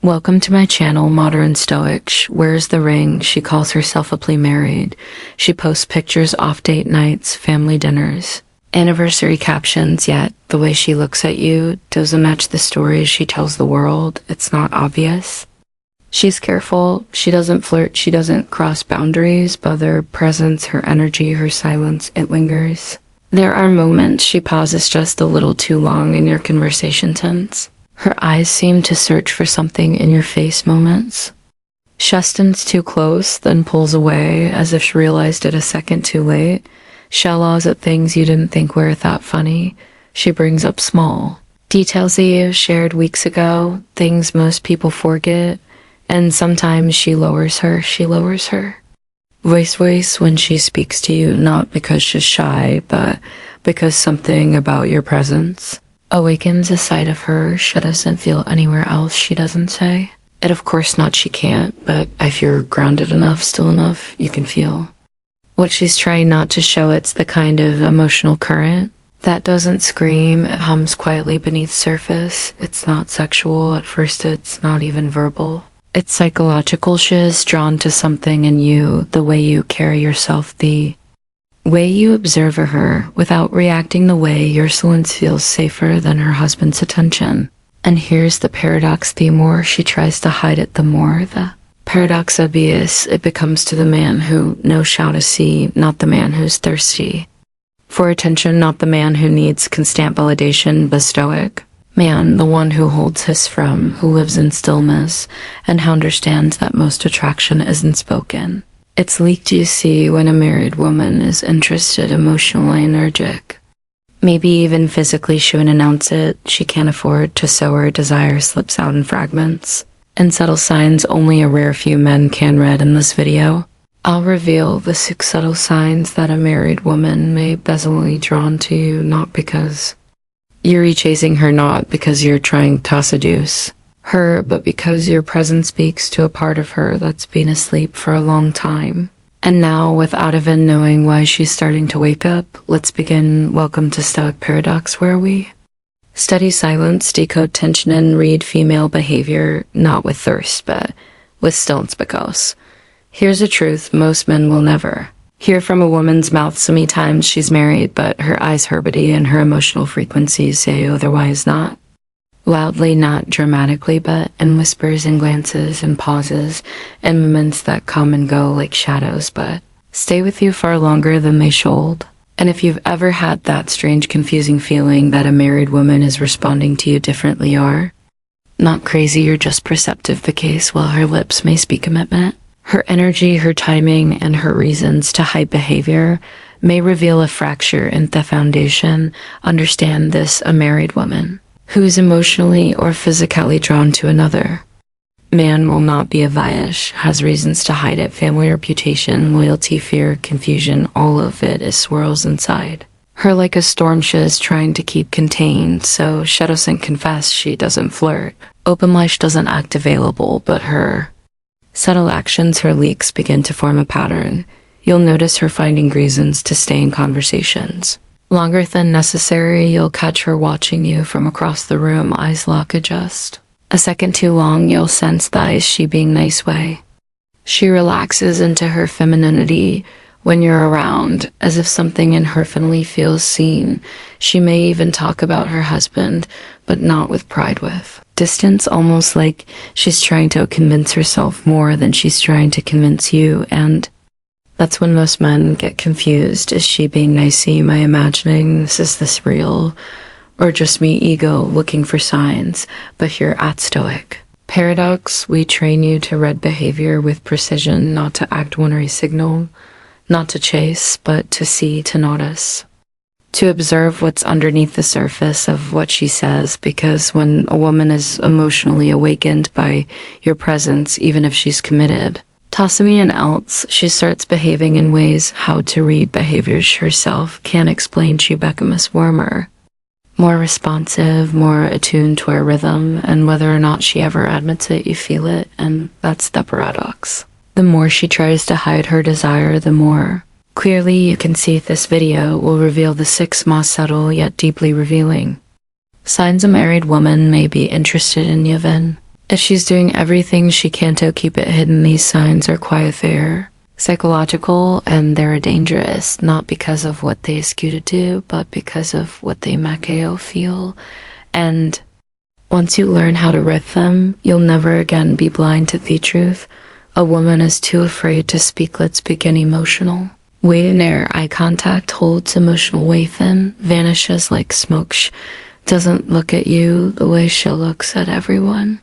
Welcome to my channel, Modern Stoic. Where's the ring? She calls herself happily married. She posts pictures off date nights, family dinners, anniversary captions, yet the way she looks at you doesn't match the stories she tells the world. It's not obvious. She's careful. She doesn't flirt. She doesn't cross boundaries, but her presence, her energy, her silence, it lingers. There are moments she pauses just a little too long in your conversation tense. Her eyes seem to search for something in your face moments. She stands too close, then pulls away as if she realized it a second too late. Shallows at things you didn't think were that funny. She brings up small details that you shared weeks ago, things most people forget, and sometimes she lowers her. Voice when she speaks to you, not because she's shy, but because something about your presence awakens a side of her she doesn't feel anywhere else she doesn't say. And of course not she can't, but if you're grounded enough, still enough, you can feel what she's trying not to show. It's the kind of emotional current that doesn't scream, it hums quietly beneath surface. It's not sexual at first, it's not even verbal. It's psychological. She is drawn to something in you, the way you carry yourself, the way you observe her without reacting, the way your silence feels safer than her husband's attention. And here's the paradox: the more she tries to hide it, the more the paradox obvious it becomes to the man who knows how to see, not the man who's thirsty for attention, not the man who needs constant validation, but stoic man, the one who holds his from, who lives in stillness, and who understands that most attraction isn't spoken. It's leaked. You see when a married woman is interested, emotionally energetic. Maybe even physically she would announce it. She can't afford to sow her desire slips out in fragments and subtle signs only a rare few men can read. In this video, I'll reveal the 6 subtle signs that a married woman may be bezilly drawn to you, not because you're chasing her, not because you're trying to seduce her, but because your presence speaks to a part of her that's been asleep for a long time. And now, without even knowing why she's starting to wake up, let's begin. Welcome to Stoic Paradox, where we study silence, decode tension, and read female behavior, not with thirst, but with stillness. Because here's the truth most men will never hear from a woman's mouth. So many times she's married, but her eyes, her body, and her emotional frequencies say otherwise. Not loudly, not dramatically, but in whispers and glances and pauses and moments that come and go like shadows, but stay with you far longer than they should. And if you've ever had that strange, confusing feeling that a married woman is responding to you differently, you're not crazy, you're just perceptive. The case, while her lips may speak commitment, her energy, her timing, and her reasons to hide behavior may reveal a fracture in the foundation. Understand this: a married woman who is emotionally or physically drawn to another man will not be a Vaish, has reasons to hide it. Family, reputation, loyalty, fear, confusion, all of it is swirls inside her like a storm she is trying to keep contained. So she doesn't confess, she doesn't flirt. Open life doesn't act available, but her subtle actions, her leaks begin to form a pattern. You'll notice her finding reasons to stay in conversations longer than necessary. You'll catch her watching you from across the room, eyes lock, adjust a second too long. You'll sense that is she being nice way. She relaxes into her femininity when you're around, as if something in her finally feels seen. She may even talk about her husband, but not with pride, with distance, almost like she's trying to convince herself more than she's trying to convince you. And that's when most men get confused. Is she being nicey? Am I imagining this? Is this real? Or just me, ego, looking for signs? But here at Stoic Paradox, we train you to read behavior with precision, not to act one a signal, not to chase, but to see, to notice, to observe what's underneath the surface of what she says. Because when a woman is emotionally awakened by your presence, even if she's committed to me and else, she starts behaving in ways how to read behaviors herself can't explain. She becomes warmer, more responsive, more attuned to her rhythm, and whether or not she ever admits it, you feel it. And that's the paradox. The more she tries to hide her desire, the more clearly you can see. This video will reveal the 6 most subtle yet deeply revealing signs a married woman may be interested in you. If she's doing everything she can to keep it hidden, these signs are quiet fear. Psychological, and they're dangerous, not because of what they ask you to do, but because of what they make you feel. And once you learn how to read them, you'll never again be blind to the truth. A woman is too afraid to speak. Let's begin emotional. Waiting there, eye contact holds emotional weight in, vanishes like smoke. Doesn't look at you the way she looks at everyone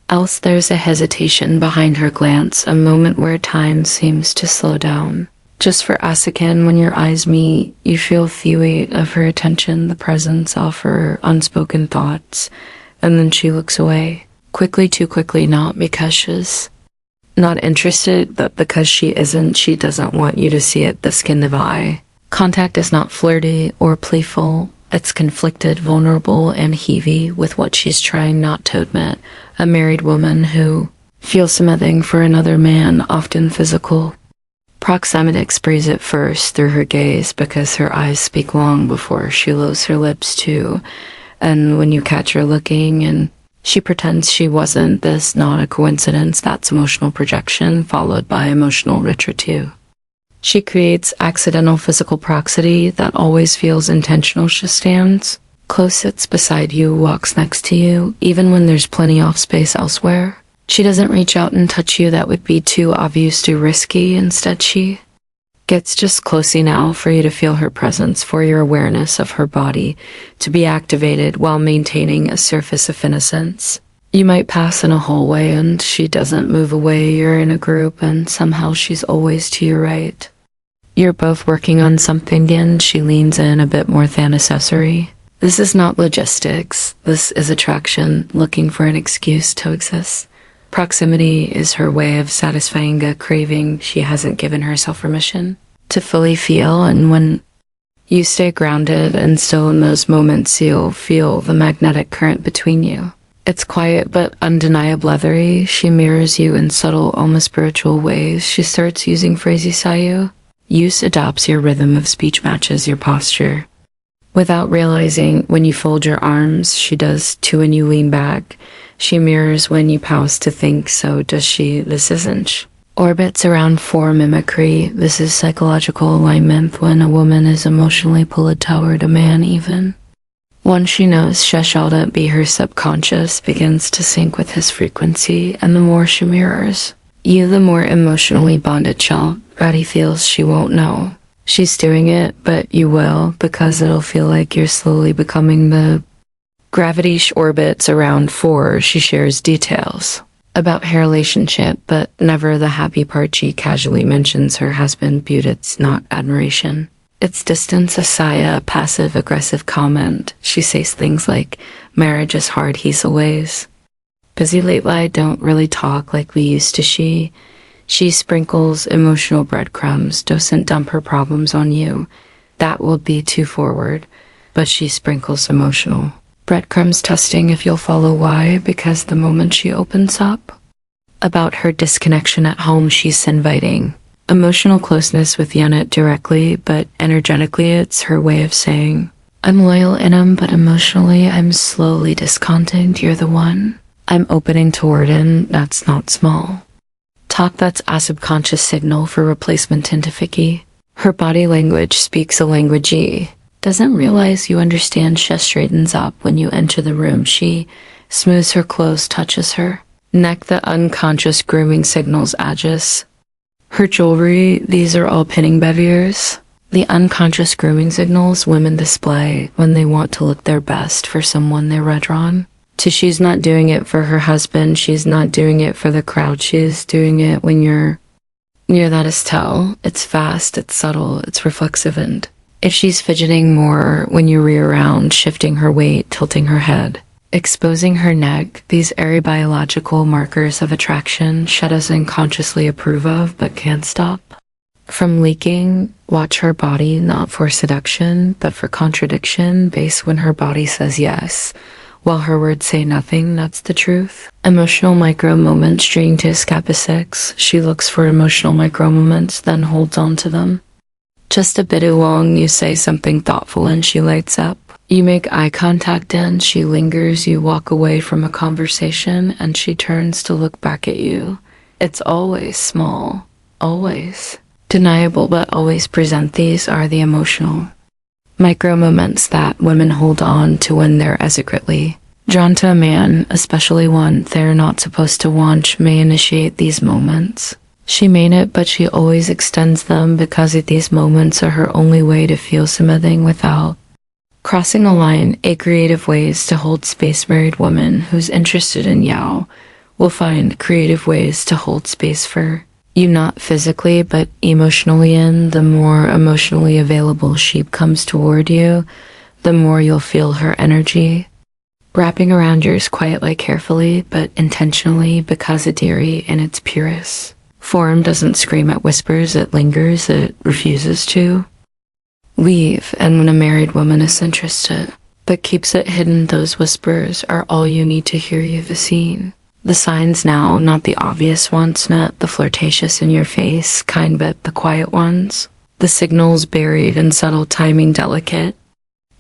else. There's a hesitation behind her glance, a moment where time seems to slow down. Just for a second, when your eyes meet, you feel the weight of her attention, the presence of her unspoken thoughts, and then she looks away. Quickly, too quickly, not because she's not interested, but because she isn't. She doesn't want you to see it, the skin of eye. Contact is not flirty or playful. It's conflicted, vulnerable, and heavy with what she's trying not to admit. A married woman who feels something for another man, often physical. Proximity expresses it first through her gaze, because her eyes speak long before she lowers her lips too. And when you catch her looking and she pretends she wasn't, this not a coincidence. That's emotional projection followed by emotional ritual too. She creates accidental physical proximity that always feels intentional. She stands close, sits beside you, walks next to you, even when there's plenty of space elsewhere. She doesn't reach out and touch you. That would be too obvious, too risky. Instead, she gets just close enough for you to feel her presence, for your awareness of her body to be activated while maintaining a surface of innocence. You might pass in a hallway and she doesn't move away. You're in a group and somehow she's always to your right. You're both working on something and she leans in a bit more than accessory. This is not logistics. This is attraction, looking for an excuse to exist. Proximity is her way of satisfying a craving she hasn't given herself permission to fully feel, and when you stay grounded and still in those moments, you'll feel the magnetic current between you. It's quiet but undeniable leathery. She mirrors you in subtle, almost spiritual ways. She starts using phrases sayu. Use adopts your rhythm of speech, matches your posture. Without realizing, when you fold your arms, she does too when you lean back. She mirrors when you pause to think, so does she. This isn't orbits around form mimicry. This is psychological alignment when a woman is emotionally pulled toward a man even. Once she knows shall be her subconscious begins to sync with his frequency, and the more she mirrors you, the more emotionally bonded shall Ratty feels. She won't know she's doing it, but you will, because it'll feel like you're slowly becoming the gravity. Orbits around 4. She shares details about her relationship, but never the happy part. She casually mentions her husband, but it's not admiration. It's distance, a sigh, a passive-aggressive comment. She says things like, marriage is hard, he's always busy lately, don't really talk like we used to. She sprinkles emotional breadcrumbs, doesn't dump her problems on you. That will be too forward, but she sprinkles emotional breadcrumbs, testing if you'll follow. Why? Because the moment she opens up about her disconnection at home, she's inviting emotional closeness with Janet directly, but energetically it's her way of saying, I'm loyal in him, but emotionally I'm slowly discontent. You're the one I'm opening toward, and that's not small talk. That's a subconscious signal for replacement identification. Her body language speaks a language she doesn't realize you understand. She straightens up when you enter the room. She smooths her clothes, touches her neck. The unconscious grooming signals aegis. Her jewelry, these are all pinning behaviors. The unconscious grooming signals women display when they want to look their best for someone they're drawn to. She's not doing it for her husband. She's not doing it for the crowd. She's doing it when you're near. That is tell. It's fast, it's subtle, it's reflexive, and if she's fidgeting more when you rear around, shifting her weight, tilting her head, exposing her neck, these airy biological markers of attraction she doesn't consciously approve of but can't stop from leaking. Watch her body, not for seduction, but for contradiction, based when her body says yes, while her words say nothing. That's the truth. Emotional micro moments, string to escape 6. She looks for emotional micro moments, then holds on to them. Just a bit long, you say something thoughtful and she lights up. You make eye contact and she lingers. You walk away from a conversation and she turns to look back at you. It's always small. Always. Deniable but always present. These are the emotional micro moments that women hold on to when they're secretly drawn to a man, especially one they're not supposed to want, may initiate these moments. She mean it, but she always extends them because these moments are her only way to feel something without crossing a line. A creative ways to hold space. Married woman who's interested in Yao will find creative ways to hold space for you, not physically, but emotionally. In the more emotionally available she comes toward you, the more you'll feel her energy wrapping around yours quietly, carefully, but intentionally, because Adiri in its purest form doesn't scream at whispers, it lingers, it refuses to leave. And when a married woman is interested, but keeps it hidden, those whispers are all you need to hear. You've seen the signs now, not the obvious ones, not the flirtatious in your face kind, but the quiet ones. The signals buried in subtle timing, delicate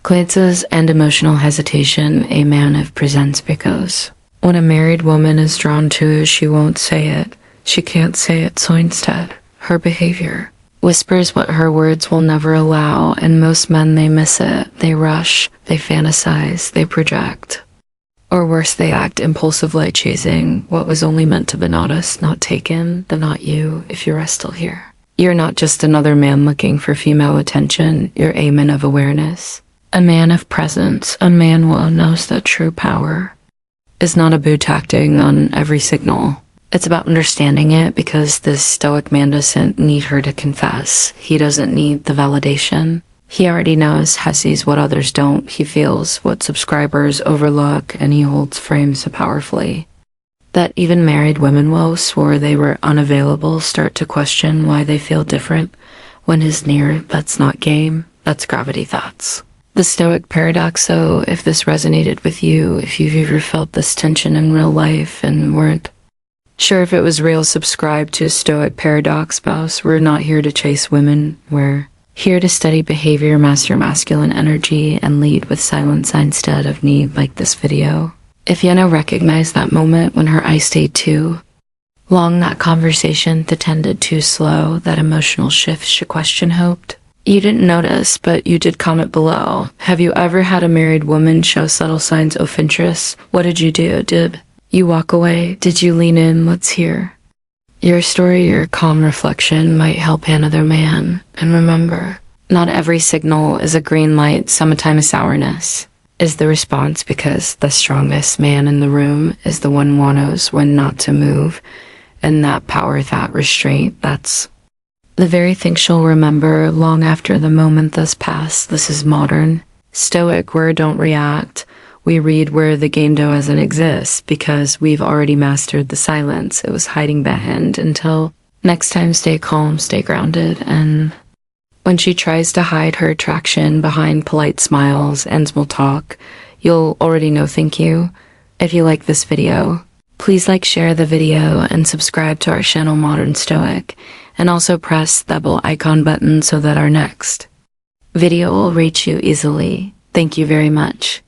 glances and emotional hesitation. A man of presents because when a married woman is drawn to, she won't say it. She can't say it, so instead, her behavior whispers what her words will never allow, and most men, they miss it. They rush, they fantasize, they project. Or worse, they act impulsively, chasing what was only meant to be noticed, not taken, the not you, if you are still here. You're not just another man looking for female attention, you're a man of awareness. A man of presence, a man who knows that true power is not about acting on every signal. It's about understanding it, because this stoic man doesn't need her to confess. He doesn't need the validation. He already knows, has sees what others don't. He feels what subscribers overlook, and he holds frames so powerfully that even married women who swore they were unavailable start to question why they feel different when he's near. That's not game, that's gravity thoughts. The stoic paradox. So if this resonated with you, if you've ever felt this tension in real life and weren't sure if it was real, subscribe to Stoic Paradox Spouse. We're not here to chase women. We're here to study behavior, master masculine energy, and lead with silence instead of need, like this video. If Yenna recognized that moment when her eyes stayed too long, that conversation that tended too slow, that emotional shift she questioned hoped. You didn't notice, but you did comment below. Have you ever had a married woman show subtle signs of interest? What did you do? Did you walk away? Did you lean in? Let's hear your story. Your calm reflection might help another man. And remember, not every signal is a green light. Sometimes sourness is the response, because the strongest man in the room is the one who knows when not to move. And that power, that restraint, that's the very thing she'll remember long after the moment thus passed. This is modern stoic, where don't react. We read where the game doesn't exist, because we've already mastered the silence. It was hiding behind. Until next time, stay calm, stay grounded. And when she tries to hide her attraction behind polite smiles and small talk, you'll already know. Thank you. If you like this video, please like, share the video, and subscribe to our channel Modern Stoic. And also press the bell icon button so that our next video will reach you easily. Thank you very much.